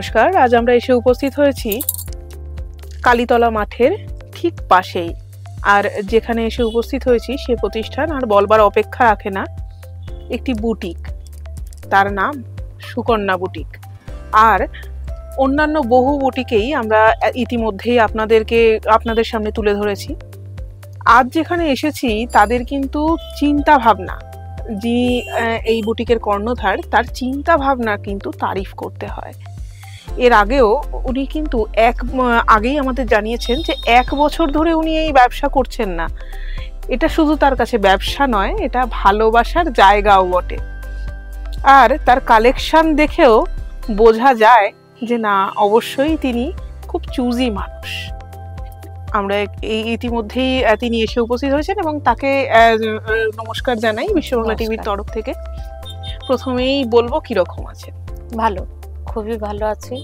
নমস্কার, আজ আমরা এসে উপস্থিত হয়েছি কালীতলা মাঠের ঠিক পাশেই। আর যেখানে এসে উপস্থিত হয়েছি সে প্রতিষ্ঠান আর বলবার অপেক্ষা রাখে না, একটি বুটিক, তার নাম সুকন্যা বুটিক। আর অন্যান্য বহু বুটিকেই আমরা ইতিমধ্যেই আপনাদের সামনে তুলে ধরেছি। আজ যেখানে এসেছি তাদের কিন্তু চিন্তা ভাবনা, যিনি এই বুটিকের কর্ণধার, তার চিন্তা ভাবনা কিন্তু তারিফ করতে হয়। এর আগেও উনি কিন্তু আগেই আমাদের জানিয়েছেন যে 1 বছর ধরে উনি এই ব্যবসা করছেন না। এটা শুধু তার কাছে ব্যবসা নয়, এটা ভালোবাসার জায়গাও বটে। আর তার কালেকশন দেখেও বোঝা যায় যে না, অবশ্যই তিনি খুব চুজি মানুষ। আমরা ইতিমধ্যেই তিনি এসে উপস্থিত হয়েছেন এবং তাকে নমস্কার জানাই বিশ্ববাংলা টিভির তরফ থেকে। প্রথমেই বলবো কিরকম আছে? ভালো, খুবই ভালো আছি।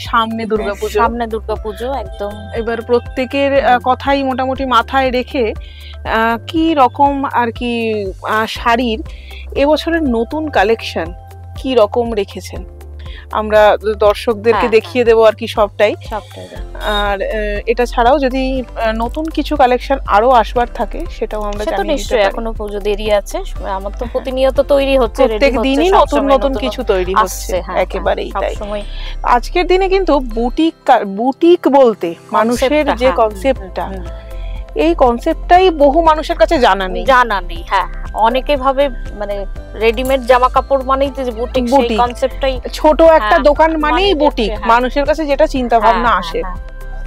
সামনে দুর্গাপুজো একদম। এবার প্রত্যেকের কথাই মোটামুটি মাথায় রেখে কি রকম আর কি শাড়ির এবছরের নতুন কালেকশন কি রকম রেখেছেন আমরা দর্শকদেরকে দেখিয়ে দেবো আর কি সবটাই। আর এটা ছাড়াও যদি নতুন কিছু কালেকশন আরো আসবার থাকে সেটাও আমরা জানিয়ে দিতে পারি। নিশ্চয়ই এখনো পুজো দেরি আছে, আমার তো প্রতিনিয়ত তৈরি হচ্ছে, প্রত্যেক দিনই নতুন নতুন কিছু তৈরি হচ্ছে, একেবারেই তাই। আজকের দিনে কিন্তু বুটিক বলতে মানুষের যে কনসেপ্টটা, এই কনসেপ্টটাই বহু মানুষের কাছে জানা নেই। হ্যাঁ, অনেকে ভাবে মানে রেডিমেড জামা কাপড় মানেই যে বুটিক, সেই কনসেপ্টটাই ছোট একটা দোকান মানেই বুটিক, মানুষের কাছে যেটা চিন্তা ভাবনা আসে।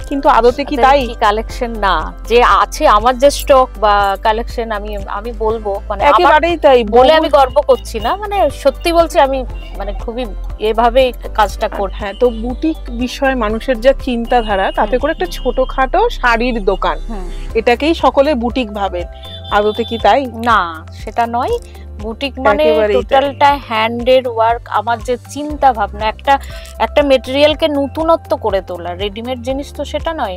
কিন্তু আদতে কি তাই? কালেকশন না, যে আছে আমার যে স্টক বা কালেকশন, আমি বলবো মানে একেবারেই তাই বলে আমি গর্ব করছি না, মানে সত্যি বলছি, আমি মানে খুবই এভাবে কাজটা করি। হ্যাঁ, তো বুটিক বিষয়ে মানুষের যা চিন্তাধারা, তাতে করে একটা ছোটখাটো শাড়ির দোকান, এটাকেই সকলে বুটিক ভাবেন। আদতে কি তাই? না, সেটা নয়। বুটিক মানে টোটালটা হ্যান্ডের ওয়ার্ক। আমার যে চিন্তা ভাবনা, একটা মেটেরিয়ালকে নতুনত্ব করে তোলা, রেডিমেড জিনিস তো সেটা নয়।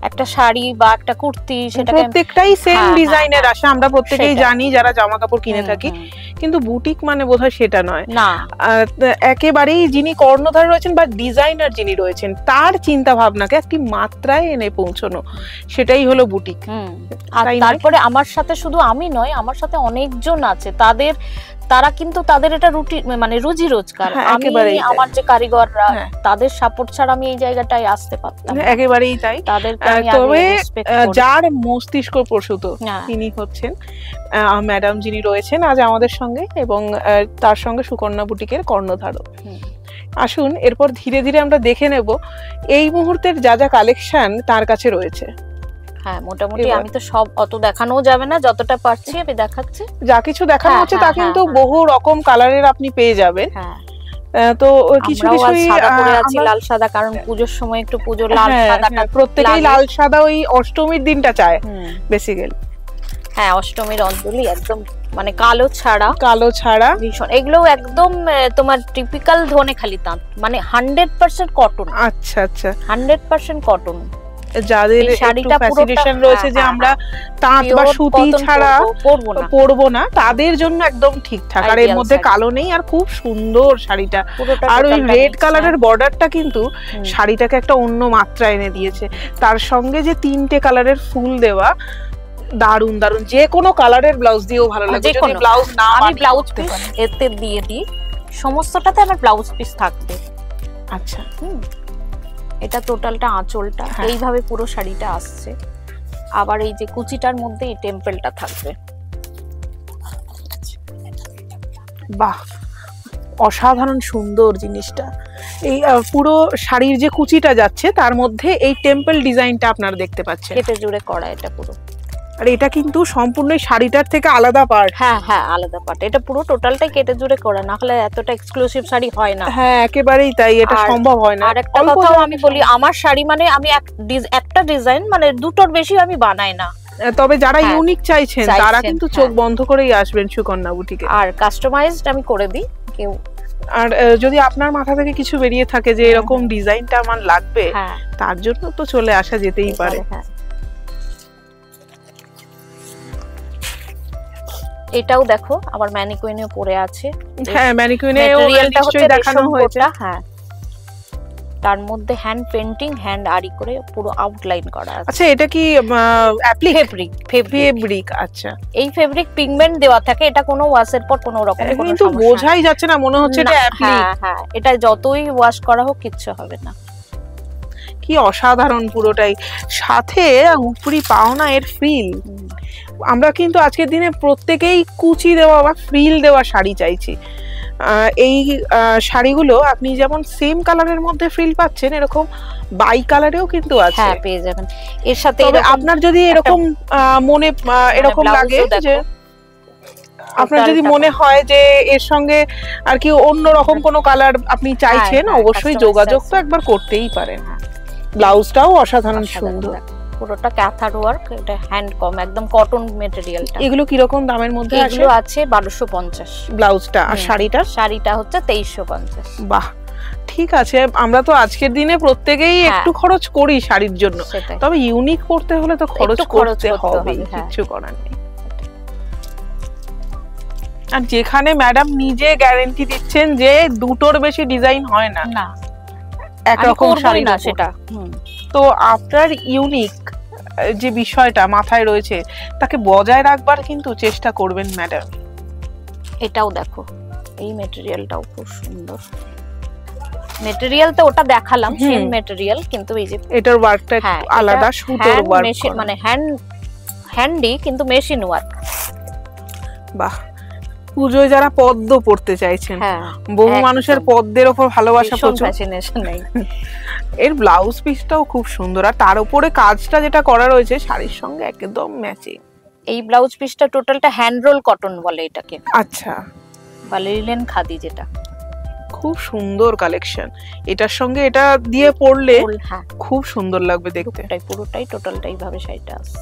একটা শাড়ি বা একটা কুর্তি, সেটা প্রত্যেকটাই সেম ডিজাইনের আসে, আমরা প্রত্যেকেই জানি যারা জামা কাপড় কিনে থাকি। কিন্তু বুটিক মানে বোধহয় সেটা নয় না। একেবারেই যিনি কর্ণধার রয়েছেন বা ডিজাইনার যিনি রয়েছেন, তার চিন্তা ভাবনাকে একটি মাত্রায় এনে পৌঁছানো, সেটাই হলো বুটিক। আর তারপরে আমার সাথে শুধু আমি নয়, আমার সাথে অনেকজন আছে, তারা কিন্তু তাদের এটা মানে রুজি রোজগার। আমার যে কারিগররা, তাদের সাপোর্ট ছাড়া আমি এই জায়গাটায় আসতে পারতাম না। একেবারেই তাই। তবে যার মস্তিষ্ক প্রসূত তিনি হচ্ছেন ম্যাডাম, যিনি রয়েছেন আজ আমাদের সঙ্গে, এবং তার সঙ্গে সুকন্যা বুটিকের কর্ণধারও। আসুন এরপর ধীরে ধীরে আমরা দেখে নেব এই মুহূর্তের যা যা কালেকশন তার কাছে রয়েছে। হ্যাঁ, মোটামুটি আমি তো সব অত দেখানো যাবে না, যতটা পারছি আমি দেখাচ্ছি। যা কিছু দেখানো হচ্ছে তা কিন্তু বহু রকম কালারের আপনি পেয়ে যাবেন। তো কিছু কিছু লাল সাদা, কারণ পুজোর সময় একটু পুজোর লাল সাদাটা প্রত্যেকেই লাল সাদা ওই অষ্টমীর দিনটা চায় বেসিক্যালি। হ্যাঁ, অষ্টমীর অঞ্জলি একদম মানে কালো ছাড়া ভীষণ। এগুলো একদম তোমার টিপিক্যাল ধনে খালি তাঁত, মানে 100% কটন। আচ্ছা আচ্ছা, 100% কটন। যাদের শাড়িটা ফ্যাসিনেশন রয়েছে যে আমরা তাঁত বা সুতি ছাড়া পরবো না, তাদের জন্য একদম ঠিকঠাক। আর এর মধ্যে কালো নেই, আর খুব সুন্দর শাড়িটা। আর ওই রেড কালারের বর্ডারটা কিন্তু শাড়িটাকে একটা অন্য মাত্রা এনে দিয়েছে। তার সঙ্গে যে 3টে কালারের ফুল দেওয়া, দারুন দারুন। যে কোনো কালারের ব্লাউজ দিয়েও ভালো লাগে। যদি ব্লাউজ না, আমি ব্লাউজ পিস এতে দিয়ে দিই, সমস্তটাতে আমার ব্লাউজ পিস থাকবে। আচ্ছা, এটা টোটালটা আঁচলটা এইভাবে পুরো শাড়িটা আসছে। আবার এই যে কুচিটার মধ্যে এই টেম্পলটা থাকবে। বাহ, অসাধারণ সুন্দর জিনিসটা। এই পুরো শাড়ির যে কুচিটা যাচ্ছে তার মধ্যে এই টেম্পল ডিজাইনটা আপনারা দেখতে পাচ্ছেন, কেটে জুড়ে করা এটা পুরো। আর এটা কিন্তু সম্পূর্ণ শাড়িটার থেকে আলাদা পার্ট। হ্যাঁ, আলাদা পার্ট। এটা পুরো টোটালটাই কেটে জুড়ে করা, না হলে এতটা এক্সক্লুসিভ শাড়ি হয় না। হ্যাঁ, একেবারেই তাই, এটা সম্ভব হয় না। আর একটা কথা আমি বলি, আমার শাড়ি মানে আমি একটা ডিজাইন মানে দুটোর বেশি আমি বানাই না। তবে যারা ইউনিক চাইছেন তারা কিন্তু চোখ বন্ধ করেই আসবেন সুকন্যা বুটিকে। আর কাস্টমাইজড আমি করে দিই কেউ। আর যদি আপনার মাথা থেকে কিছু বেরিয়ে থাকে যে এরকম ডিজাইনটা আমার লাগবে, তার জন্য তো চলে আসা যেতেই পারে। এটাও দেখো আবার ম্যানিকুইনে পরে আছে। হ্যাঁ ম্যানিকুইনেও নিশ্চয়ই দেখানো হয়েছে। হ্যাঁ তার মধ্যে হ্যান্ড পেইন্টিং, হ্যান্ড আরি করে পুরো আউটলাইন করা আছে। আচ্ছা এটা কি অ্যাপ্লিক? ফেব্রিক। আচ্ছা এই ফেব্রিক পিগমেন্ট দেওয়া থাকে, এটা কোনো ওয়াশের পর কোনো রকম কোনো কিন্তু বোঝাই যাচ্ছে না, মনে হচ্ছে এটা অ্যাপ্লিক। হ্যাঁ এটা যতই ওয়াশ করা হোক কিচ্ছু হবে না। কি অসাধারণ পুরোটাই, সাথে উপরি পাওনা এর ফ্রিল। আমরা কিন্তু আজকের দিনে প্রত্যেকেই কুচি দেওয়া বা ফ্রিল দেওয়া শাড়ি চাইছি। এই শাড়িগুলো আপনি যেমন সেম কালারের মধ্যে ফ্রিল পাচ্ছেন, এরকম বাই কালারেও কিন্তু আছে। হ্যাঁ পেয়ে যাবেন। এর সাথে আপনার যদি এরকম মনে এরকম লাগে যে আপনার যদি মনে হয় যে এর সঙ্গে আর কি অন্য রকম কোনো কালার আপনি চাইছেন, অবশ্যই যোগাযোগ তো একবার করতেই পারেন। ব্লাউজটাও অসাধারণ সুন্দর, পুরোটা ক্যাথার ওয়ার্ক, এটা হ্যান্ড কম একদম কটন ম্যাটেরিয়ালটা। এগুলো কি রকম দামের মধ্যে আছে? এগুলো আছে 1250 ব্লাউজটা, আর শাড়িটা হচ্ছে 2350। বাহ ঠিক আছে। আমরা তো আজকের দিনে প্রত্যেকেই একটু খরচ করি শাড়ির জন্য, তবে ইউনিক করতে হলে তো খরচ করতে হবে, কিছু করার নেই। আর যেখানে ম্যাডাম নিজে গ্যারান্টি দিচ্ছেন যে দুটোর বেশি ডিজাইন হয় না, একরকম শাড়ি না সেটা, তো আপনার ইউনিক যে বিষয়টা মাথায় রয়েছে তাকে বজায় রাখবার কিন্তু চেষ্টা করবেন ম্যাডাম। এটাও দেখো, এই ম্যাটেরিয়ালটাও খুব সুন্দর। ম্যাটেরিয়াল তো ওটা দেখালাম সেম ম্যাটেরিয়াল, কিন্তু এই যে এটার ওয়ার্কটা আলাদা, সুতোর ওয়ার্ক, মানে হ্যান্ডি কিন্তু মেশিন ওয়ার্ক। বাহ, পুজোয় যারা পদ্ম পড়তে চাইছেন, বহু মানুষের পদ্মের ওপর ভালোবাসা প্রচুর, এর ব্লাউজ পিসটাও খুব সুন্দর, আর তার উপরে কাজটা যেটা করা রয়েছে শাড়ির সঙ্গে একদম ম্যাচিং। এই ব্লাউজ পিসটা টোটালটা হ্যান্ড রোল কটন বলে এটাকে। আচ্ছা, বা লিনেন খাদি, যেটা খুব সুন্দর কালেকশন। এটার সঙ্গে এটা দিয়ে পরলে খুব সুন্দর লাগবে দেখতে। পুরোটাই টোটালটাই ভাবে শাড়িটা আসছে।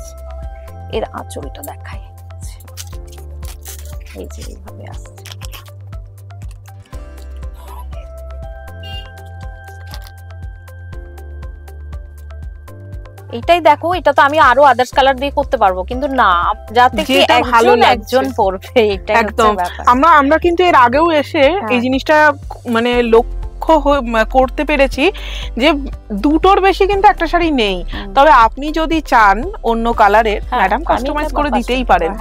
এর আঁচলটা দেখায়, এই যে এইভাবে আসছে। এটাই দেখো, এটা তো আমি আরো আদার্স কালার দিয়ে করতে পারবো, কিন্তু না, যাতে কি একজন পরবে এটা একদম। আমরা কিন্তু এর আগেও এসে এই জিনিসটা মানে লক্ষ্য করতে পেরেছি যে দুটোর বেশি কিন্তু একটা শাড়ি নেই, তবে আপনি যদি চান অন্য কালারের, ম্যাডাম কাস্টমাইজ করে দিতেই পারেন।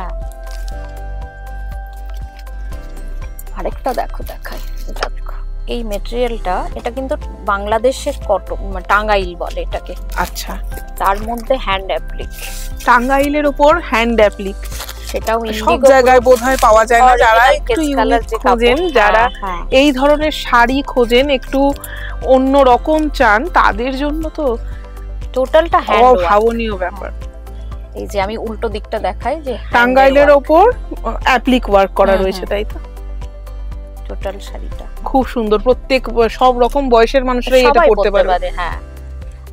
আরেকটা দেখো, দেখাই, এই ম্যাটেরিয়ালটা, এটা কিন্তু বাংলাদেশের কটন, টাঙ্গাইল বলে এটাকে। আচ্ছা, তার মধ্যে হ্যান্ড অ্যাপ্লিক, টাঙ্গাইলের উপর হ্যান্ড অ্যাপ্লিক, সেটাও সব জায়গায় বোধহয় পাওয়া যায় না। যারা একটু ইউনিক খোঁজেন, যারা এই ধরনের শাড়ি খোঁজেন, একটু অন্য রকম চান, তাদের জন্য তো টোটালটা হ্যান্ড অভাবনীয় ব্যাপার। এই যে আমি উল্টো দিকটা দেখাই, যে টাঙ্গাইলের উপর অ্যাপ্লিক ওয়ার্ক করা রয়েছে, তাই তো? টোটাল শাড়িটা খুব সুন্দর, প্রত্যেক সব রকম বয়সের মানুষরাই এটা পরতে পারে। হ্যাঁ,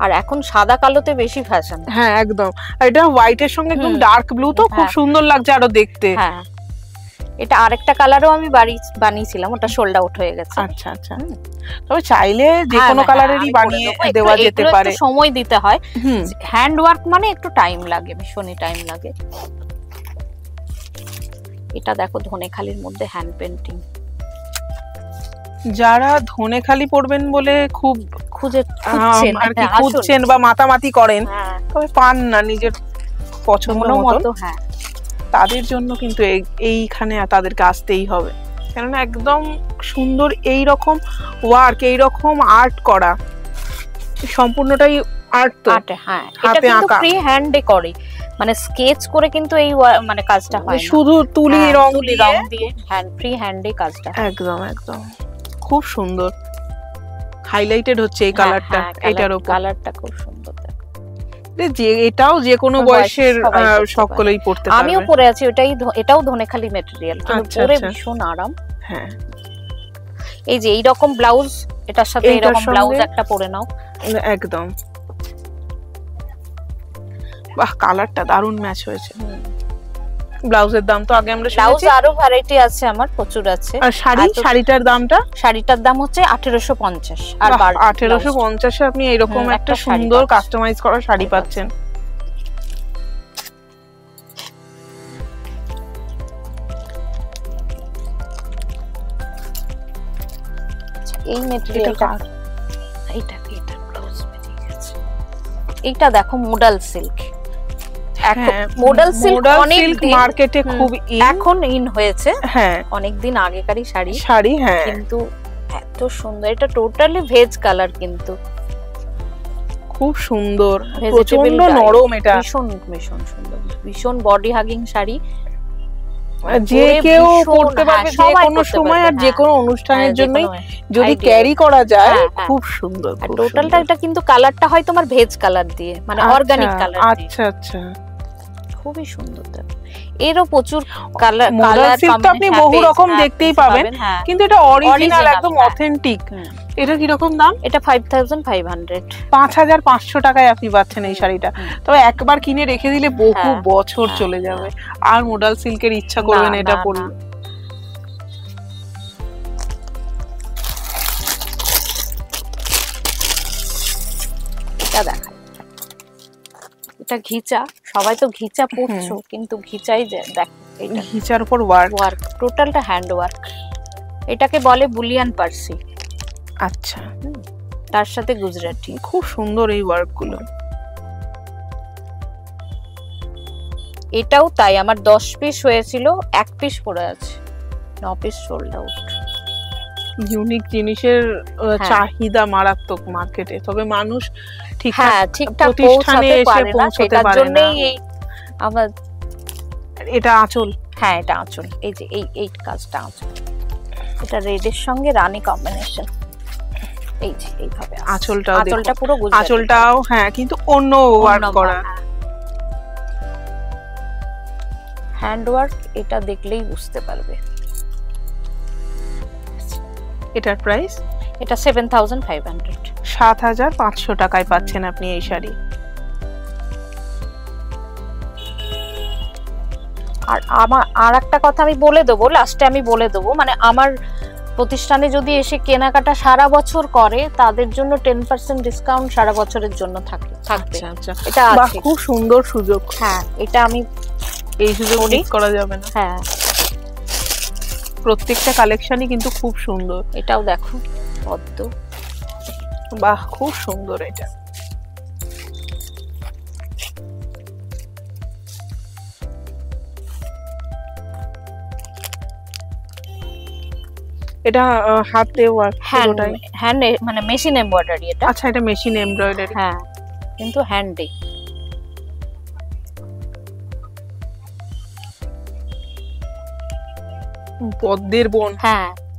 আর এখন সাদা কালোতে বেশি ফ্যাশন। হ্যাঁ একদম, আর এটা হোয়াইটের সঙ্গে একদম ডার্ক ব্লু, তো খুব সুন্দর লাগছে আরো দেখতে। হ্যাঁ, এটা আরেকটা কালারও আমি বানিয়েছিলাম, ওটা সোল্ড আউট হয়ে গেছে। আচ্ছা আচ্ছা, তবে চাইলে যে কোনো কালারেরই বানিয়ে দেওয়া যেতে পারে, সময় দিতে হয়। হ্যান্ড ওয়ার্ক মানে একটু টাইম লাগে, ভীষণই টাইম লাগে। এটা দেখো, ধনেখালির মধ্যে হ্যান্ড পেইন্টিং। যারা ধনেখালি পড়বেন বলে খুব খুঁজছেন বা মাতামাতি করেন, তবে পান না নিজের পছন্দ মতো, তাদের জন্য কিন্তু এইখানে তাদেরকে আসতেই হবে, কেননা একদম সুন্দর এই রকম ওয়ার্ক, এই রকম আর্ট করা, সম্পূর্ণটাই আর্ট। তো হ্যাঁ, এটা কিন্তু ফ্রি হ্যান্ডে করে, মানে স্কেচ করে কিন্তু এই মানে কাজটা হয়, শুধু তুলি রং দিয়ে ফ্রি হ্যান্ডে কাজটা। একদম একদম, খুব সুন্দর হাইলাইটেড হচ্ছে এই কালারটা। এটার উপর কালারটা খুব সুন্দর, যে এটাও যে কোনো বয়সের সকলেই পড়তে পারবে। আমিও পরে আছি, এটাও ধনেখালি ম্যাটেরিয়াল, কিন্তু পরে ভীষণ আরাম। হ্যাঁ, এই যে এই রকম ব্লাউজ, এটার সাথে এরকম ব্লাউজ একটা পরে নাও, একদম। বাহ, কালারটা দারুণ ম্যাচ হয়েছে। ব্লাউজের দাম তো আগে আমরা ব্লাউজ আরো ভ্যারাইটি আছে, আমার প্রচুর আছে। আর শাড়িটার দামটা? শাড়িটার দাম হচ্ছে 1850। আর 1850 এ আপনি এরকম একটা সুন্দর কাস্টমাইজ করা শাড়ি পাচ্ছেন। এই মেটেরিয়ালটা, এইটা ব্লাউজ বেরিয়ে গেছে। এইটা দেখো মোডাল সিল্ক, মোডাল সিল্ক অনেক মার্কেটে খুব এখন ইন হয়েছে, হ্যাঁ অনেকদিন আগেকারই শাড়ি, হ্যাঁ কিন্তু এত সুন্দর। এটা টোটালি ভেজ কালার, কিন্তু খুব সুন্দর, প্রচন্ড নরম, এটা ভীষণ ভীষণ সুন্দর, ভীষণ বডি হাগিং শাড়ি, যে কেউ পরতে পারবে যে কোনো সময় আর যে কোনো অনুষ্ঠানের জন্যই যদি ক্যারি করা যায়, খুব সুন্দর। আর টোটালটা এটা কিন্তু কালারটা হয় তোমার ভেজ কালার দিয়ে, মানে অর্গানিক কালার। আচ্ছা আচ্ছা, খুবই সুন্দর। এরও প্রচুর কালার আপনি বহু রকম দেখতেই পাবেন, কিন্তু এটা অরিজিনাল একদম অথেন্টিক। এটা কি রকম দাম? এটা 5500, 5500 টাকায় আপনি পাচ্ছেন এই শাড়িটা। তবে একবার কিনে রেখে দিলে বহু বছর চলে যাবে, আর মোডাল সিল্কের ইচ্ছা করবে না এটা পরলে। এটা দেখা, এটা ঘিচা, সবাই তো ঘিচা পরছো, কিন্তু ঘিচাই যে দেখ, এটা ঘিচার উপর ওয়ার্ক, টোটালটা হ্যান্ড ওয়ার্ক। এটাকে বলে বুলিয়ান পার্সি। আচ্ছা, তার সাথে গুজরাটি, খুব সুন্দর এই ওয়ার্ক গুলো। এটাও তাই, আমার 10 পিস হয়েছিল, 1 পিস পড়ে আছে, 9 পিস সোল্ড আউট। ইউনিক জিনিসের চাহিদা মারাত্মক মার্কেটে, তবে মানুষ ঠিকঠাক প্রতিষ্ঠানে এসে পৌঁছতে পারে না। আমার এটা আঁচল, হ্যাঁ এটা আঁচল, এই যে এই কাজটা আঁচল, এটা রেডের সঙ্গে রানী কম্বিনেশন। এই যে এইভাবে আঁচলটা পুরো গুজরাটি, আঁচলটাও কিন্তু অন্য ওয়ার্ক করা, হ্যান্ড ওয়ার্ক। এটা দেখলেই বুঝতে পারবে। এটার প্রাইস, এটা 7500, 7500 টাকায় পাচ্ছেন আপনি এই শাড়ি। আর আমার আর একটা কথা আমি বলে দেবো, লাস্টে আমি বলে দেবো, মানে আমার প্রতিষ্ঠানে যদি এসে কেনাকাটা সারা বছর করে, তাদের জন্য 10% ডিসকাউন্ট সারা বছরের জন্য থাকবে। আচ্ছা, এটা আছে, খুব সুন্দর সুযোগ। এটা আমি এই সুযোগ মিস করা যাবে না। প্রত্যেকটা কালেকশনই কিন্তু খুব সুন্দর। এটাও দেখো পদ্ম, বাহ খুব সুন্দর। এটা এটা হাতে ওয়ার্ক, হ্যান্ড মানে মেশিন এমব্রয়ডারি এটা। আচ্ছা, এটা মেশিন এমব্রয়ডারি, কিন্তু হ্যান্ডে। পদ্মের বন,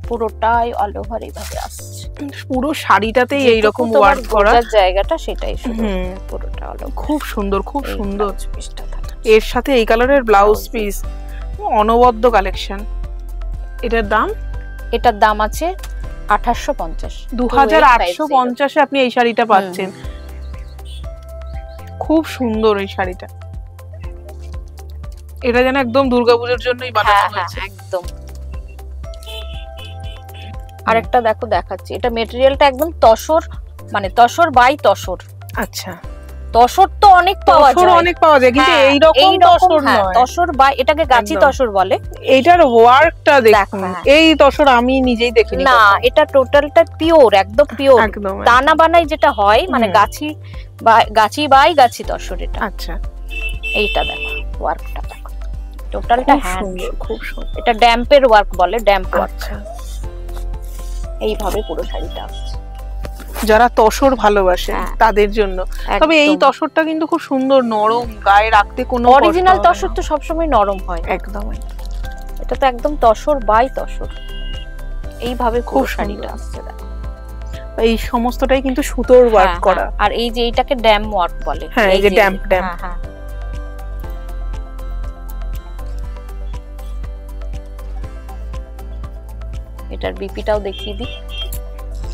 পুরোটাই অল ওভার এইভাবে আসছে, পুরো শাড়িটাতেই এইরকম ওয়ার্ক করা, জায়গাটা সেটাই শুধু পুরোটা অল ওভার। খুব সুন্দর, খুব সুন্দর। এর সাথে এই কালারের ব্লাউজ পিস, অনবদ্য কালেকশন। এটার দাম আছে 2850, 2850 আপনি এই শাড়িটা পাচ্ছেন। খুব সুন্দর এই শাড়িটা, এটা যেন একদম দুর্গাপূজার জন্যই বানানো হয়েছে একদম। আরেকটা দেখো দেখাচ্ছি, এটা মেটেরিয়ালটা একদম তসর, মানে তসর বাই তসর। আচ্ছা, তসর তো অনেক পাওয়া যায়, কিন্তু এই রকম তসর নয়, তসর বাই, এটাকে গাছি তসর বলে। এইটার ওয়ার্কটা দেখুন, এই তসর আমি নিজেই দেখিনি না, এটা টোটালটা পিওর, একদম পিওর, দানা বানাই যেটা হয়, মানে গাছি বাই গাছি তসর এটা। আচ্ছা, এইটা দেখো ওয়ার্কটা, দেখো টোটালটা হ্যান্ড, খুব সুন্দর। এটা ড্যাম্পের ওয়ার্ক বলে, ড্যাম্প ওয়ার্ক। এইভাবে পুরো শাড়িটা আসছে, যারা তসর ভালোবাসে তাদের জন্য। তবে এই তসরটা কিন্তু খুব সুন্দর, নরম, গায়ে রাখতে কোনো অরিজিনাল তসর তো সবসময় নরম হয়, একদম। এটা তো একদম তসর বাই তসর, এইভাবে খুব শাড়িটা আসছে। দেখো এই সমস্তটাই কিন্তু সুতোর ওয়ার্ক করা, আর এই যে এইটাকে ড্যাম ওয়ার্ক বলে। এই যে ড্যাম্প, এটার বিপিটাও দেখিয়ে দিই,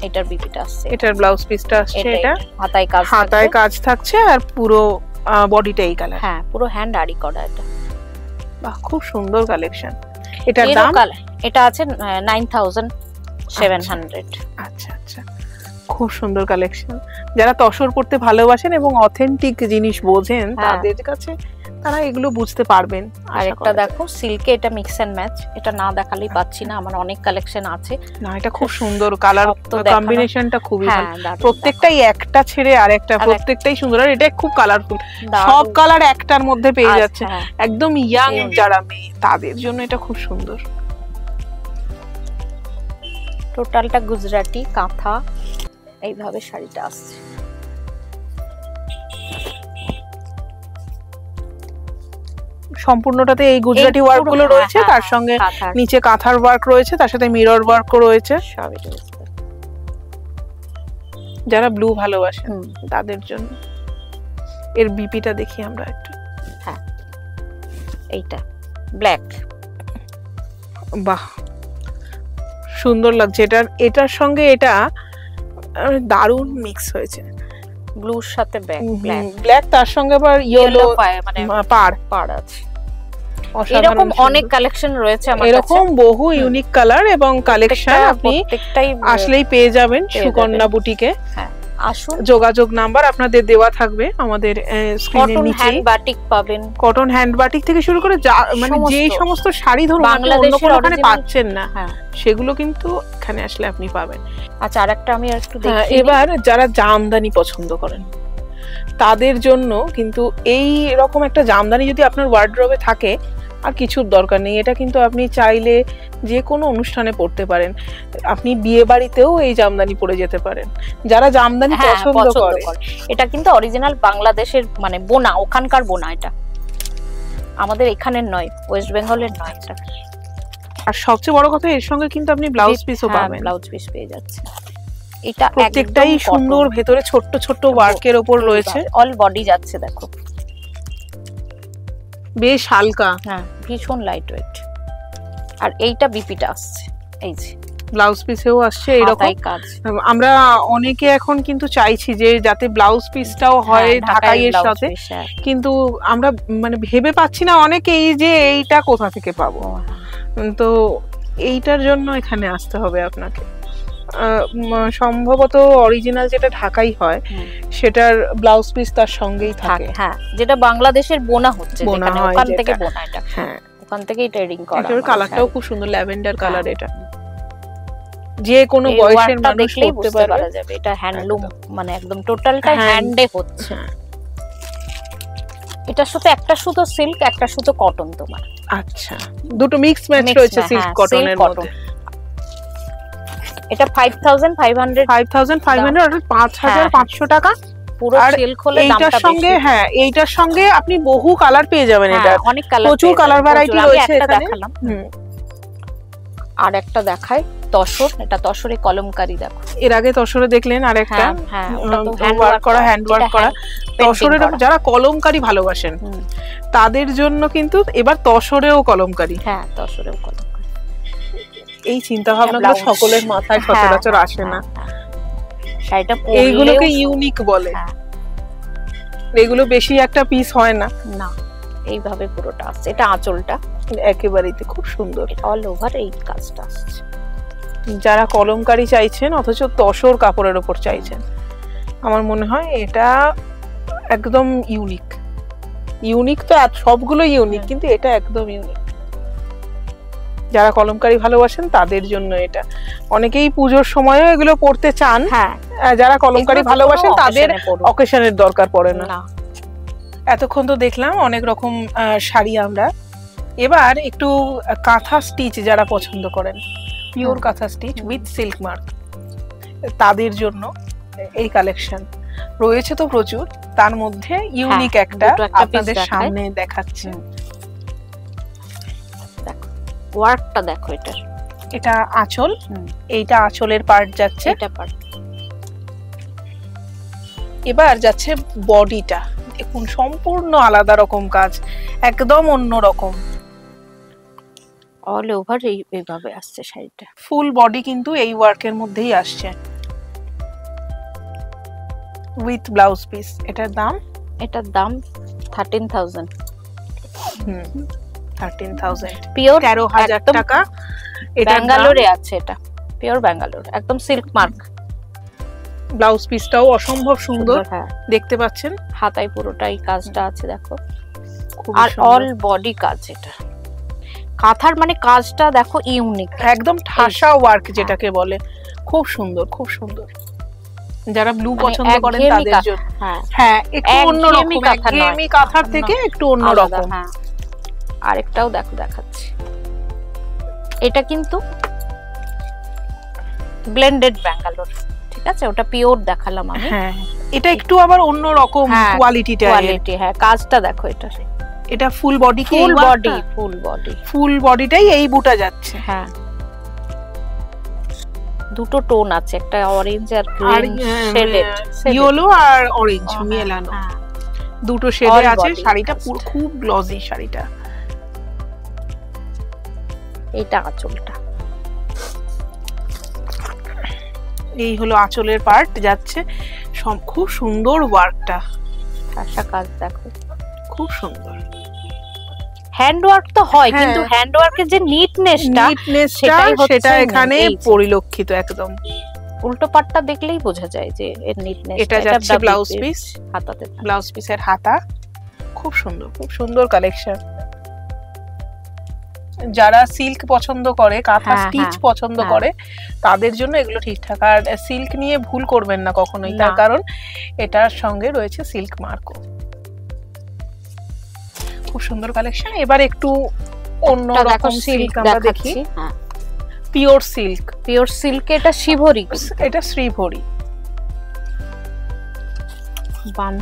এটার বিপিটা আসছে, এটার ব্লাউজ পিসটা আসছে, এটা হাতায় কাজ থাকছে, আর পুরো বডিটা এই কালার, পুরো হ্যান্ড আরি করা। এটা বাহ খুব সুন্দর কালেকশন। এটার দাম, এটা আছে 9700। আচ্ছা আচ্ছা, খুব সুন্দর কালেকশন। যারা তসর পড়তে ভালোবাসেন এবং অথেন্টিক জিনিস বোঝেন, তাদের কাছে তারা এগুলো বুঝতে পারবেন। আর একটা দেখো সিল্কে, এটা মিক্স এন্ড ম্যাচ, এটা না দেখালেই পাচ্ছি না, আমার অনেক কালেকশন আছে। না এটা খুব সুন্দর, কালার কম্বিনেশনটা খুবই ভালো, প্রত্যেকটাই একটা ছেড়ে আরেকটা, প্রত্যেকটাই সুন্দর। আর এটা খুব কালারফুল, সব কালার একটার মধ্যে পেয়ে যাচ্ছে, একদম ইয়াং যারা মেয়ে তাদের জন্য এটা খুব সুন্দর। টোটালটা গুজরাটি কাঁথা এইভাবে শাড়িটা আসছে। সম্পূর্ণটাতে এই গুজরাটি ওয়ার্ক গুলো রয়েছে, তার সঙ্গে নিচে কাঁথার ওয়ার্ক রয়েছে, তার সাথে মিরর ওয়ার্কও রয়েছে। যারা ব্লু ভালোবাসেন তাদের জন্য। এর বিপিটা দেখি আমরা একটু। হ্যাঁ এইটা ব্ল্যাক, বাহ সুন্দর লাগছে। এটার সঙ্গে এটা দারুণ মিক্স হয়েছে, ব্লুর সাথে ব্ল্যাক, তার সঙ্গে আবার ইয়েলো মানে পাড় আছে। এরকম অনেক কালেকশন রয়েছে আমার কাছে, এরকম বহু ইউনিক কালার এবং কালেকশন আপনি আসলেই পেয়ে যাবেন সুকন্যা বুটিকে। হ্যাঁ আসুন, যোগাযোগ নাম্বার আপনাদের দেওয়া থাকবে আমাদের স্ক্রিনের নিচে। হ্যান্ড বাটিক পাবেন, কটন হ্যান্ড বাটিক থেকে শুরু করে মানে যে সমস্ত শাড়ি ধরুন অন্য কোনোখানে পাচ্ছেন না, সেগুলো কিন্তু এখানে আসলে আপনি পাবেন। আচ্ছা আরেকটা আমি একটু দেখি। এবার যারা জামদানি পছন্দ করেন তাদের জন্য কিন্তু এই রকম একটা জামদানি যদি আপনার ওয়ার্ডরোবে থাকে আর কিছুর দরকার নেই। এটা কিন্তু আপনি চাইলে যে কোনো অনুষ্ঠানে পড়তে পারেন, আপনি বিয়ে বাড়িতেও এই জামদানি পরে যেতে পারেন যারা জামদানি পছন্দ করে। এটা কিন্তু অরিজিনাল বাংলাদেশের মানে বোনা, ওখানকার বোনা, এটা আমাদের এখানের নয়, ওয়েস্ট বেঙ্গলের নয়। আর সবচেয়ে বড় কথা এর সঙ্গে কিন্তু আপনি ব্লাউজ পিসও পাবেন, ব্লাউজ পিস পেয়ে যাচ্ছে। এটা প্রত্যেকটাই সুন্দর, ভেতরে ছোট্ট ছোট্ট ওয়ার্কের উপর রয়েছে, অল বডি যাচ্ছে দেখো, বেশ হালকা, হ্যাঁ ভীষণ লাইট ওয়েট। আর এইটা বিপিটা আসছে, এই যে ব্লাউজ পিসেও আসছে এরকম কাজ। আমরা অনেকে এখন কিন্তু চাইছি যে যাতে ব্লাউজ পিসটাও হয় ঢাকাইয়ের সাথে, কিন্তু আমরা মানে ভেবে পাচ্ছি না অনেকেই যে এইটা কোথা থেকে পাবো। তো এইটার জন্য এখানে আসতে হবে আপনাকে। সম্ভবত অরিজিনাল যেটা ঢাকাই হয় সেটার ব্লাউজ পিস তার সঙ্গেই থাকে। হ্যাঁ যেটা বাংলাদেশের বোনা হচ্ছে, যেখানে ওখান থেকে বোনা, এটা হ্যাঁ ওখান থেকেই ট্রেডিং করা। এর কালারটাও খুব সুন্দর, ল্যাভেন্ডার কালার। এটা যে কোনো বয়সের মানুষ পরতে পারা যাবে। এটা হ্যান্ডলুম, মানে একদম টোটালটা হ্যান্ডে হচ্ছে। এটা সাথে একটা সুতো সিল্ক, একটা সুতো কটন তোমার। আচ্ছা দুটো মিক্স ম্যাচ রয়েছে সিল্ক কটনের মধ্যে। এটা 5500 অর্থাৎ 5500 টাকা পুরো সিল্ক হলে দামটা এইটার সঙ্গে। হ্যাঁ এইটার সঙ্গে আপনি বহু কালার পেয়ে যাবেন, এটা অনেক কালার, প্রচুর কালার ভ্যারাইটি রয়েছে এখানে। দেখালাম আর একটা দেখাই তসর, এটা তসরে কলমকারি দেখো। এর আগে তসরে দেখলেন আর একটা হ্যান্ড ওয়ার্ক করা। তসরের যারা কলমকারি ভালোবাসেন তাদের জন্য কিন্তু এবার তসরেও কলমকারি। হ্যাঁ তসরেও কলমকারি। এই চিন্তা ভাবনাগুলো সকলের মাথায় সচরাচর আসে না। শাড়িটা এইগুলোকে ইউনিক বলে, এগুলো বেশি একটা পিস হয় না। না এইভাবে পুরোটা আসছে। এটা আঁচলটা একেবারেই খুব সুন্দর, অল ওভার এই কাজটা আসছে। যারা কলমকারি চাইছেন অথচ তসর কাপড়ের উপর চাইছেন, আমার মনে হয় এটা একদম ইউনিক। তো সবগুলো ইউনিক, কিন্তু এটা একদম ইউনিক। যারা কলমকারি ভালোবাসেন তাদের জন্য এটা। অনেকেই পুজোর সময়ও এগুলো পড়তে চান, যারা কলমকারি ভালোবাসেন তাদের অকেশনের দরকার পড়ে না। এতক্ষণ তো দেখলাম অনেক রকম শাড়ি আমরা, এবার একটু কাঁথা স্টিচ যারা পছন্দ করেন, পিওর কাঁথা স্টিচ উইথ সিল্ক মার্ক, তাদের জন্য এই কালেকশন রয়েছে তো প্রচুর। তার মধ্যে ইউনিক একটা আপনাদের সামনে দেখাচ্ছি। ওয়ার্কটা দেখো, এটা আঁচল, এইটা আঁচলের পার্ট যাচ্ছে, এটা পার্ট। এবার যাচ্ছে বডিটা, দেখুন সম্পূর্ণ আলাদা রকম কাজ, একদম অন্য রকম। অল ওভার এইভাবে আসছে শাড়িটা, ফুল বডি কিন্তু এই ওয়ার্কের মধ্যেই আসছে উইথ ব্লাউজ পিস। এটার দাম 13,000। 13,000 পিওর 13,000 টাকা। এটা ব্যাঙ্গালোরে আছে, এটা পিওর ব্যাঙ্গালোর, একদম সিল্ক মার্ক। ব্লাউজ পিসটাও অসম্ভব সুন্দর, দেখতে পাচ্ছেন। হাতায় পুরোটাই কাজটা আছে দেখো, আর অল বডি কাজ, এটা কাঁথার মানে কাজটা দেখো ইউনিক, একদম ঠাসা ওয়ার্ক যেটাকে বলে, খুব সুন্দর খুব সুন্দর। যারা ব্লু পছন্দ করেন তাদের জন্য হ্যাঁ একটু অন্যরকম, একঘেয়েমি কাঁথার থেকে একটু অন্যরকম। আরেকটাও দেখো দেখাচ্ছি, এটা কিন্তু ব্লেন্ডেড ব্যাঙ্গালোর, ঠিক আছে, ওটা পিওর দেখালাম আমি। হ্যাঁ এটা একটু আবার অন্যরকম কোয়ালিটিটা, কোয়ালিটি হ্যাঁ, কাজটা দেখো এটা, এটা ফুল বডি, ফুল বডিটাই এই বুটা যাচ্ছে। হ্যাঁ দুটো টোন আছে, একটা অরেঞ্জ আর গ্রিন শেডেড, ইয়েলো আর অরেঞ্জ মেলানো, দুটো শেডে আছে। শাড়িটা পুরো খুব গ্লসি শাড়িটা। এটা আঁচলটা, এই হলো আঁচলের পার্ট যাচ্ছে, খুব সুন্দর ওয়ার্কটা, ঠাসা কাজ দেখো, খুব সুন্দর। হ্যান্ড ওয়ার্ক তো হয়, কিন্তু হ্যান্ড ওয়ার্কের যে নিটনেসটা সেটা এখানে পরিলক্ষিত একদম। উল্টো পাটটা দেখলেই বোঝা যায় যে এর নিটনেস। এটা যাচ্ছে ব্লাউজ পিস, হাতাতে ব্লাউজ পিসের হাতা, খুব সুন্দর, খুব সুন্দর কালেকশন। যারা সিল্ক পছন্দ করে, কাঁথা স্টিচ পছন্দ করে, তাদের জন্য এগুলো ঠিকঠাক। আর সিল্ক নিয়ে ভুল করবেন না কখনোই, তার কারণ এটার সঙ্গে রয়েছে সিল্ক মার্কও। খুব সুন্দর কালেকশন। এবার একটু অন্য রকম সিল্ক আমরা দেখি, পিওর সিল্ক। পিওর সিল্কে এটা শিভরি, এটা শ্রীভরি,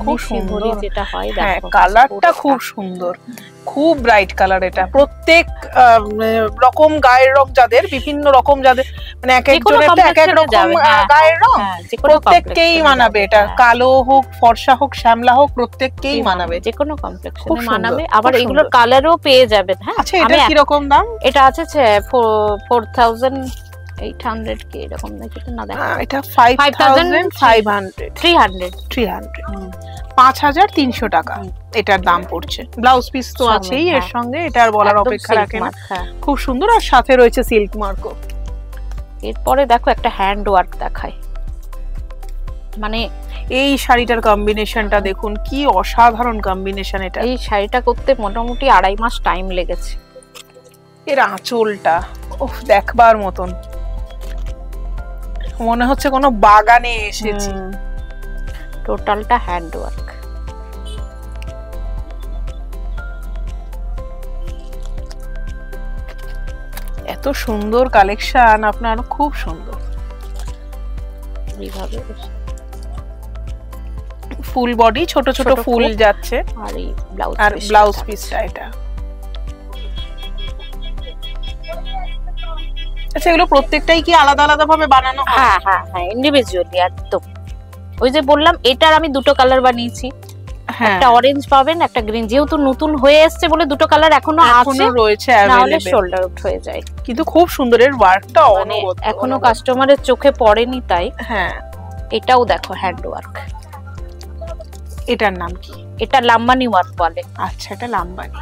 খুব সুন্দর যেটা হয় দেখো, কালারটা খুব সুন্দর, খুব ব্রাইট কালার। এটা প্রত্যেক রকম গায়ের রং যাদের, বিভিন্ন রকম যাদের, মানে এক একজনের তো এক এক রকম গায়ের রং, প্রত্যেককেই মানাবে। এটা কালো হোক, ফর্সা হোক, শ্যামলা হোক, প্রত্যেককেই মানাবে, যে কোনো কমপ্লেক্সনে মানাবে। আবার এগুলোর কালারও পেয়ে যাবেন। হ্যাঁ আচ্ছা এটা কি রকম দাম? এটা আছে 4800 কি এরকম নাকি না, দেখো এটা 5500 5300 টাকা এটার দাম পড়ছে। ব্লাউজ পিস তো আছেই এর সঙ্গে, এটার বলার অপেক্ষা রাখে না, খুব সুন্দর। আর সাথে রয়েছে সিল্ক মার্কও। এরপরে দেখো একটা হ্যান্ড ওয়ার্ক দেখায়, মানে এই শাড়িটার কম্বিনেশনটা দেখুন, কি অসাধারণ কম্বিনেশন। এটা এই শাড়িটা করতে মোটামুটি 2.5 মাস টাইম লেগেছে। এর আঁচলটা উফ দেখবার মতন, মনে হচ্ছে কোনো বাগানে এসেছি। টোটালটা হ্যান্ড ওয়ার্ক। এত সুন্দর কালেকশন আপনার, খুব সুন্দর। এইভাবে ফুল বডি, ছোট ছোট ফুল যাচ্ছে, আর ব্লাউজ পিসটা এটা। আচ্ছা এগুলো প্রত্যেকটাই কি আলাদা আলাদা ভাবে বানানো হয়? হ্যাঁ হ্যাঁ হ্যাঁ, ইন্ডিভিজুয়ালি একদম। ওই যে বললাম, এটার আমি দুটো কালার বানিয়েছি, একটা অরেঞ্জ পাবেন, একটা গ্রিন। যেহেতু নতুন হয়ে এসেছে বলে দুটো কালার এখনো রয়েছে, নাহলে শোল্ডার আউট হয়ে যায়। কিন্তু খুব সুন্দর, এর ওয়ার্কটা অনবদ্য, এখনো কাস্টমারের চোখে পড়েনি তাই। হ্যাঁ এটাও দেখো হ্যান্ড ওয়ার্ক। এটার নাম কি? এটা লাম্বানি ওয়ার্ক বলে। আচ্ছা এটা লাম্বানি।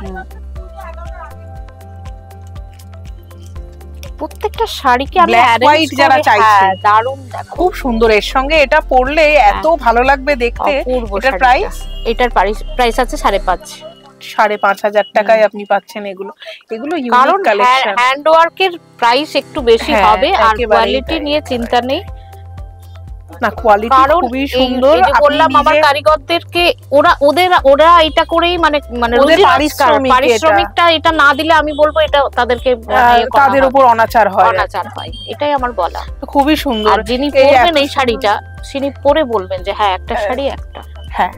প্রত্যেকটা শাড়িকে আমি হোয়াইট যারা চাইছে, দারুণ খুব সুন্দর। এর সঙ্গে এটা পরলে এত ভালো লাগবে দেখতে। এটার প্রাইস? এটার প্রাইস আছে 5,500 টাকায় আপনি পাচ্ছেন এগুলো। এগুলো ইউনিক কালেকশন। হ্যান্ড ওয়ার্কের প্রাইস একটু বেশি হবে, আর কোয়ালিটি নিয়ে চিন্তা নেই। না কোয়ালিটি খুবই সুন্দর। আমি বললাম আমার কারিগরদেরকে, ওরা এটা করেই মানে পারিশ্রমিকটা এটা না দিলে আমি বলবো এটা তাদের উপর অনাচার হয়। এটাই আমার বলা। খুবই সুন্দর। যিনি পরবেন এই শাড়িটা, তিনি পরে বলবেন যে হ্যাঁ একটা শাড়ি একটা। হ্যাঁ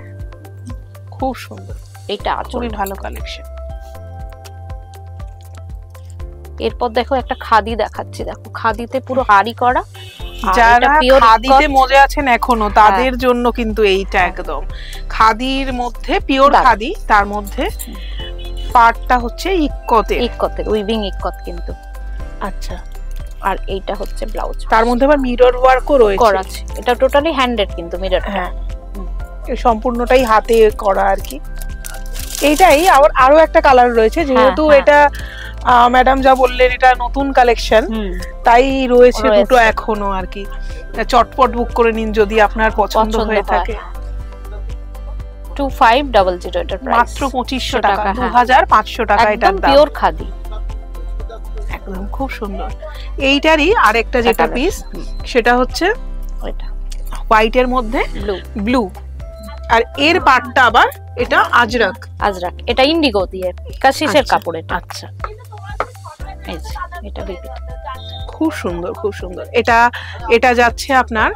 খুব সুন্দর, এটা খুবই ভালো কালেকশন। এরপর দেখো একটা খাদি দেখাচ্ছি, দেখো খাদিতে পুরো আরি করা। যারা খাদিতে মজে আছেন এখনো, তাদের জন্য কিন্তু এইটা একদম খাদির মধ্যে, পিওর খাদি, তার মধ্যে পার্টটা হচ্ছে ইক্কতের উইভিং ইক্কত কিন্তু। আচ্ছা, আর এইটা হচ্ছে ব্লাউজ, তার মধ্যে আবার মিরর ওয়ার্কও রয়েছে। এটা টোটালি হ্যান্ডেড কিন্তু মিরর। হ্যাঁ সম্পূর্ণটাই হাতে করা আর কি। এইটাই আরো একটা কালার রয়েছে, যেহেতু এটা ম্যাডাম যা বললেন এটা নতুন কালেকশন, তাই রয়েছে দুটো এখনো আর কি। চটপট বুক করে নিন যদি আপনার পছন্দ হয়ে থাকে। 2500 এটার প্রাইস, মাত্র 2500 টাকা, 2500 টাকা এটার দাম। পিওর খাদি, একদম খুব সুন্দর। এইটারই আরেকটা যেটা পিস সেটা হচ্ছে এটা হোয়াইট এর মধ্যে ব্লু, ব্লু, আর এর পাটটা আবার এটা আজরাক, আজরাক, এটা ইন্ডিগো দিয়ে কাশিসের কাপড় এটা। আচ্ছা, এই যে এটা বিপি, খুব সুন্দর খুব সুন্দর। এটা এটা যাচ্ছে আপনার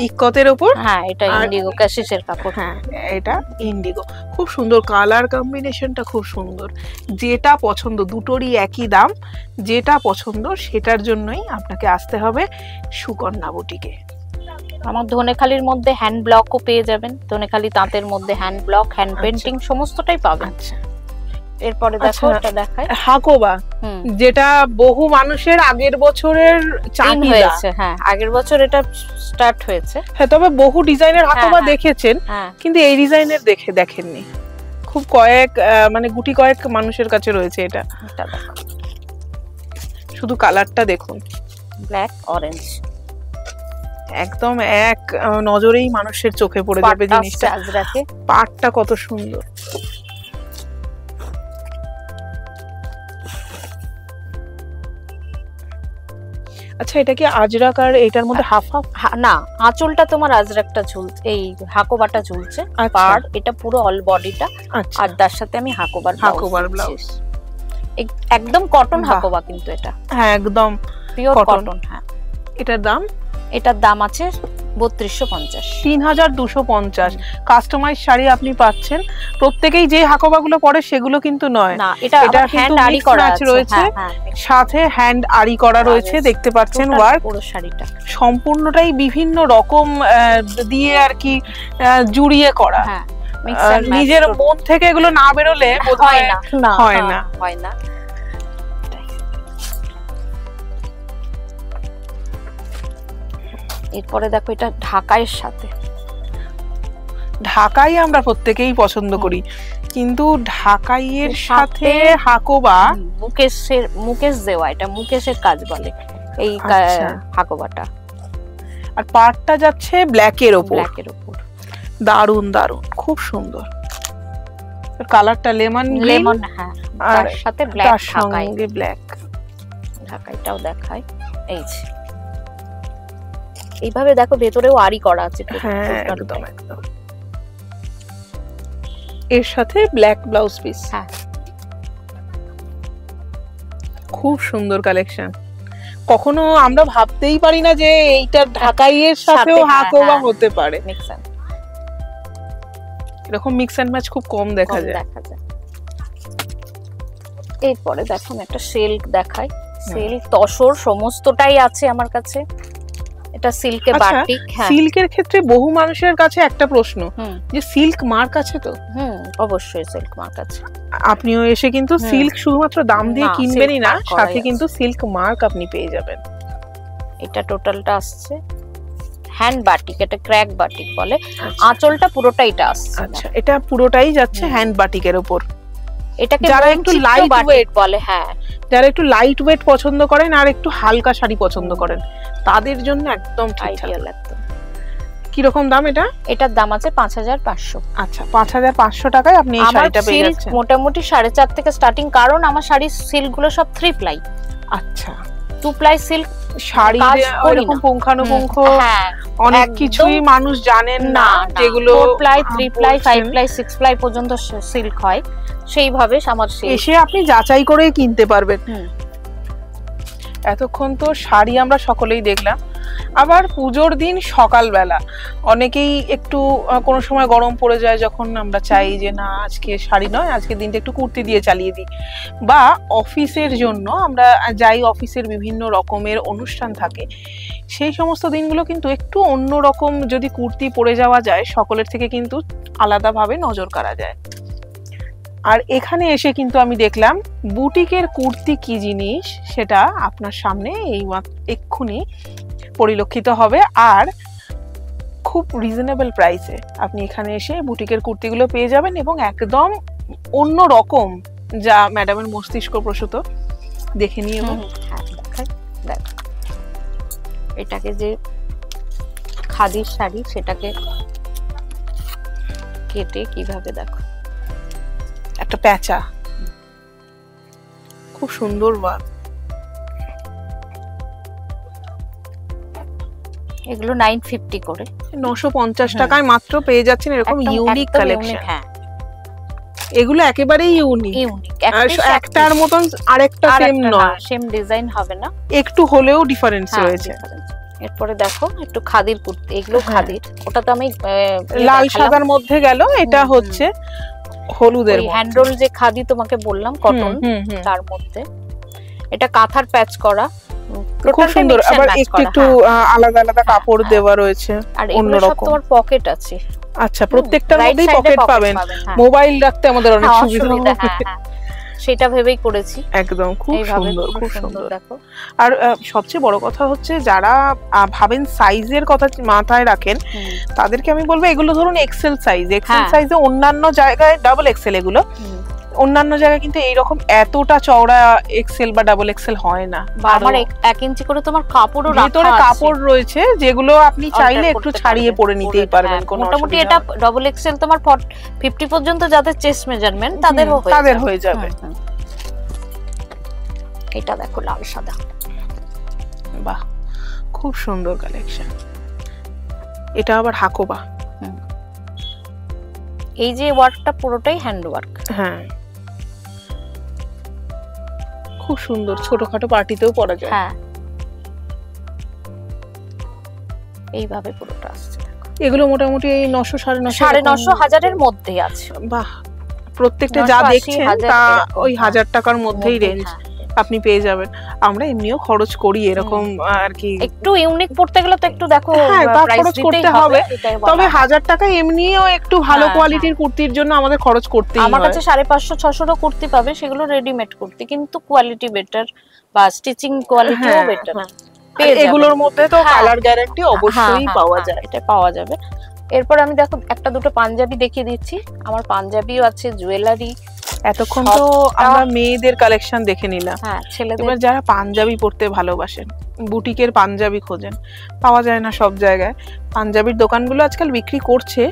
ইক্কতের উপর। হ্যাঁ এটা ইন্ডিগো কাশিসের কাপড়। হ্যাঁ এটা ইন্ডিগো, খুব সুন্দর কালার কম্বিনেশনটা, খুব সুন্দর। যেটা পছন্দ, দুটোরই একই দাম, যেটা পছন্দ সেটার জন্যই আপনাকে আসতে হবে সুকন্যা বুটিকে। আমার ধনেখালির মধ্যে হ্যান্ড ব্লকও পেয়ে যাবেন, ধনেখালি তাঁতের মধ্যে হ্যান্ড ব্লক, হ্যান্ড পেন্টিং সমস্তটাই পাবেন। আচ্ছা, এরপরে দেখো এটা দেখাই হাকোবা, যেটা বহু মানুষের আগের বছরের চাহিদা হয়েছে। হ্যাঁ আগের বছর এটা স্টার্ট হয়েছে। হ্যাঁ, তবে বহু ডিজাইনের হাকোবা দেখেছেন, কিন্তু এই ডিজাইনের দেখেননি। খুব কয়েক মানে গুটি কয়েক মানুষের কাছে রয়েছে এটা। শুধু কালারটা দেখুন, ব্ল্যাক অরেঞ্জ, একদম এক নজরেই মানুষের চোখে পড়ে যাবে জিনিসটা। পাটটা কত সুন্দর। আচ্ছা, এটা কি আজরাক আর এটার মধ্যে হাফ হাফ? না, আঁচলটা তোমার আজরাকটা ঝুলছে, এই হাকোবাটা ঝুলছে, পাড় এটা পুরো অল বডিটা, আর তার সাথে আমি হাকোবার ব্লাউজ। একদম কটন হাকোবা কিন্তু এটা। হ্যাঁ একদম পিওর কটন। হ্যাঁ এটার দাম আছে 3250, 3250। কাস্টমাইজ শাড়ি আপনি পাচ্ছেন। প্রত্যেকেই যে হাকোবাগুলো পরে সেগুলো কিন্তু নয়, না এটা হ্যান্ড আরি করা রয়েছে, সাথে হ্যান্ড আরি করা রয়েছে, দেখতে পাচ্ছেন ওয়ার্ক। পুরো শাড়িটা সম্পূর্ণটাই বিভিন্ন রকম দিয়ে আর কি জুড়িয়ে করা। নিজের মন থেকে এগুলো না বেরোলে বোধহয় হয় না। এরপরে দেখো এটা ঢাকাইয়ের সাথে, ঢাকাই আমরা প্রত্যেকেই পছন্দ করি, কিন্তু ঢাকাইয়ের সাথে হাকোবা মুকেশ দেওয়া, এটা মুকেশের কাজ বলে এই হাকোবাটা। আর পাটটা যাচ্ছে ব্ল্যাকের উপর। দারুন দারুন, খুব সুন্দর। কালারটা লেমন। হ্যাঁ, আর সাথে ব্ল্যাক, সঙ্গে ব্ল্যাক। ঢাকাইটাও দেখাই, এই যে এইভাবে দেখো ভেতরেও আরি করা আছে। হ্যাঁ একদম একদম। এর সাথে ব্ল্যাক ব্লাউজ পিস। হ্যাঁ খুব সুন্দর কালেকশন। কখনো আমরা ভাবতেই পারি না যে এইটা ঢাকাইয়ের সাথেও হাকোবা হতে পারে। এরকম মিক্স এন্ড ম্যাচ খুব কম দেখা যায়। এরপরে দেখো একটা সিল্ক দেখাই, সিল্ক তসর সমস্তটাই আছে আমার কাছে। এটা সিল্কে বাটিক। সিল্কের ক্ষেত্রে বহু মানুষের কাছে একটা প্রশ্ন, যে সিল্ক মার্ক আছে তো? অবশ্যই সিল্ক মার্ক আছে। আপনিও এসে কিন্তু সিল্ক শুধুমাত্র দাম দিয়ে কিনবেনই না, সাথে কিন্তু সিল্ক মার্ক আপনি পেয়ে যাবেন। এটা টোটালটা আসছে হ্যান্ড বাটিক, এটা ক্র্যাক বাটিক বলে। আঁচলটা পুরোটাই এটা আসছে। আচ্ছা, এটা পুরোটাই যাচ্ছে হ্যান্ড বাটিকের উপর। এটাকে যারা একটু লাইট ওয়েট বলে, হ্যাঁ যারা একটু লাইট ওয়েট পছন্দ করেন আর একটু হালকা শাড়ি পছন্দ করেন, তাদের জন্য একদম আইডিয়াল। একদম। কি রকম দাম এটা? এটার দাম আছে 5500। আচ্ছা, 5500 টাকায় আপনি এই শাড়িটা পেয়ে যাচ্ছেন। মোটামুটি 4.5 থেকে স্টার্টিং, কারণ আমার শাড়ির সিল্ক গুলো সব 3 প্লাই। আচ্ছা, 2 প্লাই সিল্ক শাড়ি এরকম পুঙ্খানুপুঙ্খ অনেক কিছুই মানুষ জানেন না, যেগুলো 4 প্লাই, 3 প্লাই, 5 প্লাই, 6 প্লাই পর্যন্ত সিল্ক হয়। সেইভাবে আমার এসে আপনি যাচাই করে কিনতে পারবেন। এতক্ষণ তো শাড়ি আমরা সকলেই দেখলাম। আবার পুজোর দিন সকালবেলা অনেকেই একটু কোনো সময় গরম পড়ে যায়, যখন আমরা চাই যে না আজকে শাড়ি নয়, আজকে দিনটা একটু কুর্তি দিয়ে চালিয়ে দিই, বা অফিসের জন্য আমরা যাই, অফিসের বিভিন্ন রকমের অনুষ্ঠান থাকে, সেই সমস্ত দিনগুলো কিন্তু একটু অন্য রকম যদি কুর্তি পরে যাওয়া যায়, সকলের থেকে কিন্তু আলাদাভাবে নজর কাড়া যায়। আর এখানে এসে কিন্তু আমি দেখলাম বুটিকের কুর্তি কি জিনিস, সেটা আপনার সামনে এই এক্ষুনি পরিলক্ষিত হবে। আর খুব রিজনেবল প্রাইসে আপনি এখানে এসে বুটিকের কুর্তিগুলো পেয়ে যাবেন, এবং একদম অন্য রকম, যা ম্যাডামের মস্তিষ্ক প্রসূত। দেখে নিয়ে এটাকে যে খাদির শাড়ি, সেটাকে কেটে কিভাবে দেখো একটা প্যাঁচা, খুব সুন্দর ওয়ার্ক। এগুলো 950 করে, 950 টাকায় মাত্র পেয়ে যাচ্ছেন এরকম ইউনিক কালেকশন। হ্যাঁ, এগুলো একেবারেই ইউনিক, একটার মতন আরেকটা সেম নয়, সেম ডিজাইন হবে না, একটু হলেও ডিফারেন্স রয়েছে। এরপরে দেখো একটু খাদির কুর্তি, এগুলো খাদির, ওটা তো আমি লাল সাদার মধ্যে গেল, এটা হচ্ছে হলুদের হ্যান্ডরোল যে খাদি তোমাকে বললাম কটন, তার মধ্যে এটা কাঁথার প্যাচ করা, খুব সুন্দর। আবার একটু আলাদা আলাদা কাপড় দেওয়া রয়েছে, আর অন্যরকম তোমার পকেট আছে। আচ্ছা, প্রত্যেকটার মধ্যেই পকেট পাবেন, মোবাইল রাখতে আমাদের অনেক সুবিধা হবে, সেটা ভেবেই করেছি। একদম খুব সুন্দর, খুব সুন্দর। দেখো, আর সবচেয়ে বড় কথা হচ্ছে যারা ভাবেন সাইজের কথা মাথায় রাখেন, তাদেরকে আমি বলবো এগুলো ধরুন এক্সেল সাইজ, এক্সেল সাইজে অন্যান্য জায়গায় ডাবল এক্সেল, এগুলো অন্যান্য জায়গায় কিন্তু এইরকম এতটা চওড়া এক্সেল বা ডাবল এক্সেল হয় না। আমার 1 ইঞ্চি করে তোমার কাপড়ও রাখা আছে, ভিতরে কাপড় রয়েছে যেগুলো আপনি চাইলে একটু ছাড়িয়ে পরে নিতেই পারবেন, কোনো মোটামুটি এটা ডাবল এক্সেল তোমার 50 পর্যন্ত যাদের চেস্ট মেজারমেন্ট তাদের হয়ে যাবে। এটা দেখো লাল সাদা, বাহ খুব সুন্দর কালেকশন। এটা আবার হাকোবা, এই যে ওয়ার্কটা পুরোটাই হ্যান্ড ওয়ার্ক। হ্যাঁ, খুব সুন্দর, ছোটখাটো পার্টিতেও পরা যায়। হ্যাঁ, এইভাবে পুরোটা আসছে। এগুলো মোটামুটি এই 900 950 950 1000 মধ্যে আছে। বাহ, প্রত্যেকটা যা দেখছেন তা ওই 1000 টাকার মধ্যেই রেঞ্জ আপনি পেয়ে যাবেন। আমরা এমনিও খরচ করি এরকম আর কি, একটু ইউনিক পড়তে গেলে তো একটু দেখো খরচ করতে হবে, তবে 1000 টাকা এমনিও একটু ভালো কোয়ালিটির কুর্তির জন্য আমাদের খরচ করতেই হয়। আমার কাছে 550 600 কুর্তি পাবে, সেগুলো রেডিমেড কুর্তি, কিন্তু কোয়ালিটি বেটার বা স্টিচিং কোয়ালিটিও বেটার। এগুলোর মধ্যে তো কালার গ্যারান্টি অবশ্যই পাওয়া যায়, এটা পাওয়া যাবে। এরপর আমি দেখো একটা দুটো পাঞ্জাবি দেখিয়ে দিচ্ছি, আমার পাঞ্জাবিও আছে, জুয়েলারি। এতক্ষণ তো আমরা মেয়েদের কালেকশন দেখে নিলাম, হ্যাঁ ছেলেদের। এবার যারা পাঞ্জাবি পরতে ভালোবাসেন, বুটিকের পাঞ্জাবি খোঁজেন, পাওয়া যায় না সব জায়গায়, পাঞ্জাবির দোকানগুলো আজকাল বিক্রি করছে,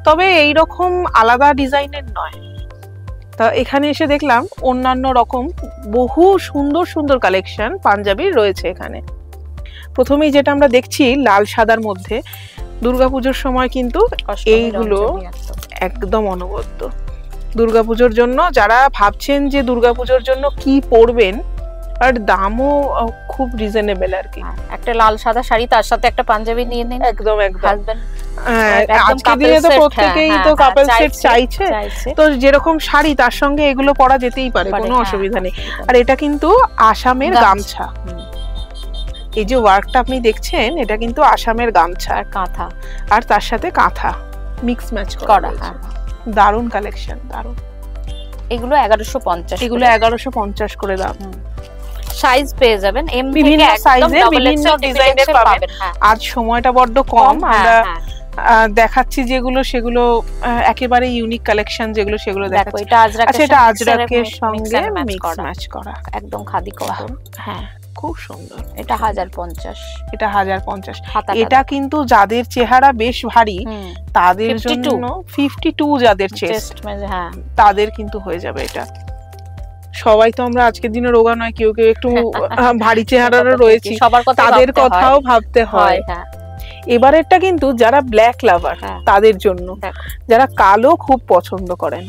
তবে এই রকম আলাদা ডিজাইনের নয়। তা এখানে এসে দেখলাম অন্যান্য রকম বহু সুন্দর সুন্দর কালেকশন পাঞ্জাবির রয়েছে এখানে। প্রথমেই যেটা আমরা দেখছি লাল সাদার মধ্যে, দুর্গাপুজোর সময় কিন্তু এইগুলো একদম অনবদ্য। দুর্গাপুজোর জন্য যারা ভাবছেন যে দুর্গাপুজোর জন্য কি পরবেন, আর দামও খুব রিজনেবল আর কি। একটা লাল সাদা শাড়ি, তার সাথে একটা পাঞ্জাবি নিয়ে নিন, একদম একদম। আজকের দিনে তো প্রত্যেকেই তো কাপল সেট চাইছে, তো যেরকম শাড়ি তার সঙ্গে এগুলো পরা যেতেই পারে, কোনো অসুবিধা নেই। আর এটা কিন্তু আসামের গামছা, এই যে ওয়ার্কটা আপনি দেখছেন এটা কিন্তু আসামের গামছা আর কাঁথা, আর তার সাথে কাঁথা মিক্স ম্যাচ করা। দারুন কালেকশন, দারুন। এগুলো 1150, এগুলো 1150 করে দাম। সাইজ পেয়ে যাবেন এম থেকে বিভিন্ন সাইজে, বিভিন্ন ডিজাইনের পাবেন। আজ সময়টা বড্ড কম, আমরা দেখাচ্ছি যেগুলো সেগুলো একেবারে ইউনিক কালেকশন যেগুলো সেগুলো দেখাচ্ছি। এটা আজরাক, আচ্ছা এটা আজরাকের সঙ্গে মিক্স ম্যাচ করা, একদম খাদি কটন। হ্যাঁ খুব সুন্দর। এটা 1050, এটা 1050। এটা কিন্তু যাদের চেহারা বেশ ভারী তাদের জন্য, 52 যাদের চেস্ট, হ্যাঁ তাদের কিন্তু হয়ে যাবে এটা। সবাই তো আমরা আজকের দিনে রোগা নয়, কেউ কেউ একটু ভারী চেহারারও রয়েছে, তাদের কথাও ভাবতে হয়। এবারেরটা কিন্তু যারা ব্ল্যাক লাভার তাদের জন্য, যারা কালো খুব পছন্দ করেন,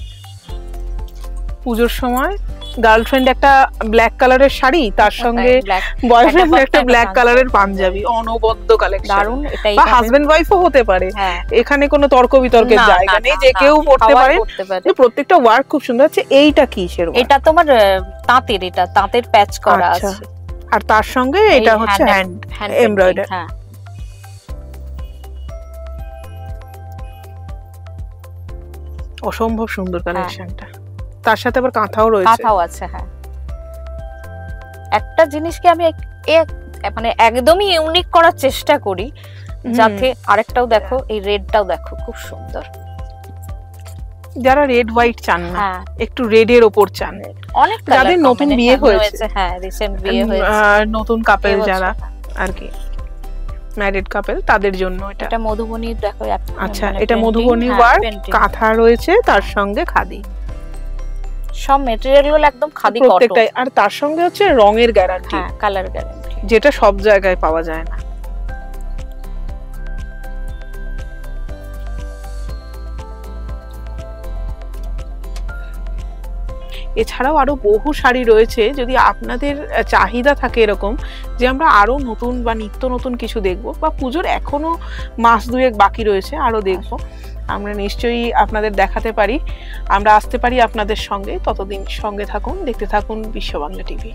পুজোর সময় গার্লফ্রেন্ড একটা ব্ল্যাক কালারের শাড়ি, তার সঙ্গে বয়ফ্রেন্ড একটা ব্ল্যাক কালারের পাঞ্জাবি, অনবদ্য কালেকশন। দারুন। বা হাজবেন্ড ওয়াইফও হতে পারে, এখানে কোনো তর্ক বিতর্কের জায়গা নেই, যে কেউ পড়তে পারে। প্রত্যেকটা ওয়ার্ক খুব সুন্দর আছে। এইটা কিসের? এটা তোমার তাঁতের, এটা তাঁতের প্যাচ করা আছে, আর তার সঙ্গে এটা হচ্ছে হ্যান্ড এমব্রয়ডারি। অসম্ভব সুন্দর কালেকশনটা, তার সাথে আবার কাঁথাও রয়েছে। কাঁথাও আছে, হ্যাঁ। একটা জিনিসকে আমি মানে একদমই ইউনিক করার চেষ্টা করি, যাতে আরেকটাও দেখো, এই রেডটাও দেখো খুব সুন্দর। যারা রেড হোয়াইট চান না, একটু রেড এর উপর চান, অনেক যাদের নতুন বিয়ে হয়েছে, হ্যাঁ রিসেন্ট বিয়ে হয়েছে, নতুন কাপল যারা আর কি, ম্যারিড কাপল তাদের জন্য এটা মধুবনী দেখো। আচ্ছা, এটা মধুবনী ওয়ার্ক, কাঁথা রয়েছে, তার সঙ্গে খাদি, সব ম্যাটেরিয়াল গুলো একদম খাদি কটন প্রত্যেকটাই। আর তার সঙ্গে হচ্ছে রঙের গ্যারান্টি, হ্যাঁ কালার গ্যারান্টি, যেটা সব জায়গায় পাওয়া যায় না। এছাড়াও আরো বহু শাড়ি রয়েছে। যদি আপনাদের চাহিদা থাকে এরকম যে আমরা আরো নতুন বা নিত্য নতুন কিছু দেখবো, বা পুজোর এখনো মাস দুয়েক বাকি রয়েছে, আরো দেখবো, আমরা নিশ্চয়ই আপনাদের দেখাতে পারি, আমরা আসতে পারি আপনাদের সঙ্গে। ততদিন সঙ্গে থাকুন, দেখতে থাকুন বিশ্ব বাংলা টিভি।